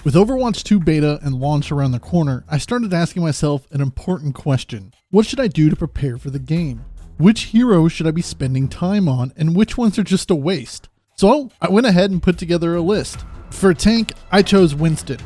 With Overwatch 2 beta and launch around the corner, I started asking myself an important question. What should I do to prepare for the game? Which heroes should I be spending time on, and which ones are just a waste? So I went ahead and put together a list. For tank, I chose Winston.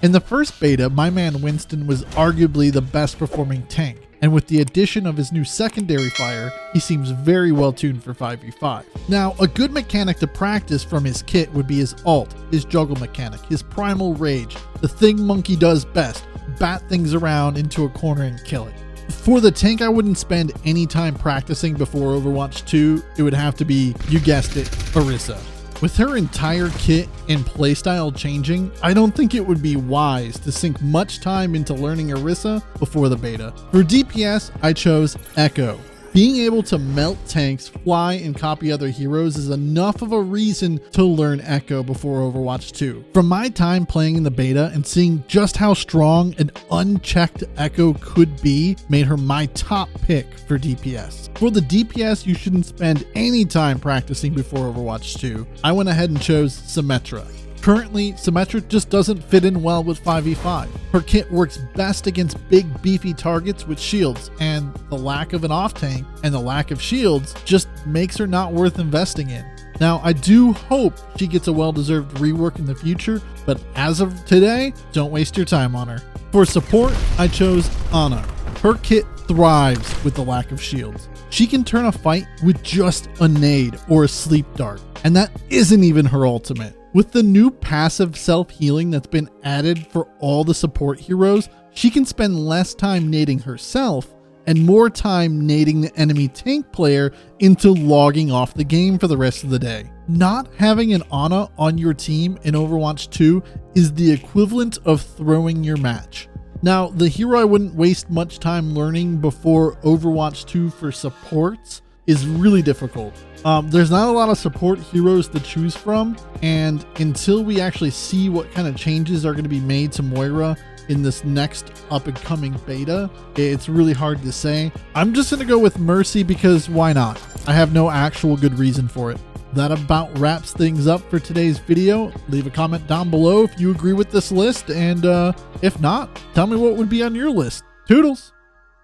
In the first beta, my man Winston was arguably the best performing tank, and with the addition of his new secondary fire, he seems very well tuned for 5v5. Now, a good mechanic to practice from his kit would be his ult, his juggle mechanic, his primal rage, the thing Monkey does best, bat things around into a corner and kill it. For the tank, I wouldn't spend any time practicing before Overwatch 2, it would have to be, you guessed it, Orisa. With her entire kit and playstyle changing, I don't think it would be wise to sink much time into learning Orisa before the beta. For DPS, I chose Echo. Being able to melt tanks, fly, and copy other heroes is enough of a reason to learn Echo before Overwatch 2. From my time playing in the beta and seeing just how strong an unchecked Echo could be, made her my top pick for DPS. For the DPS, you shouldn't spend any time practicing before Overwatch 2. I went ahead and chose Symmetra. Currently, Symmetra just doesn't fit in well with 5v5. Her kit works best against big beefy targets with shields, and the lack of an off tank and the lack of shields just makes her not worth investing in. Now, I do hope she gets a well-deserved rework in the future, but as of today, don't waste your time on her. For support, I chose Ana. Her kit thrives with the lack of shields. She can turn a fight with just a nade or a sleep dart, and that isn't even her ultimate. With the new passive self-healing that's been added for all the support heroes, she can spend less time nading herself and more time nading the enemy tank player into logging off the game for the rest of the day. Not having an Ana on your team in Overwatch 2 is the equivalent of throwing your match. Now, the hero I wouldn't waste much time learning before Overwatch 2 for supports is really difficult. There's not a lot of support heroes to choose from, and until we actually see what kind of changes are going to be made to Moira in this next up-and-coming beta, it's really hard to say. I'm just going to go with Mercy because why not? I have no actual good reason for it. That about wraps things up for today's video. Leave a comment down below if you agree with this list, and if not, tell me what would be on your list. Toodles!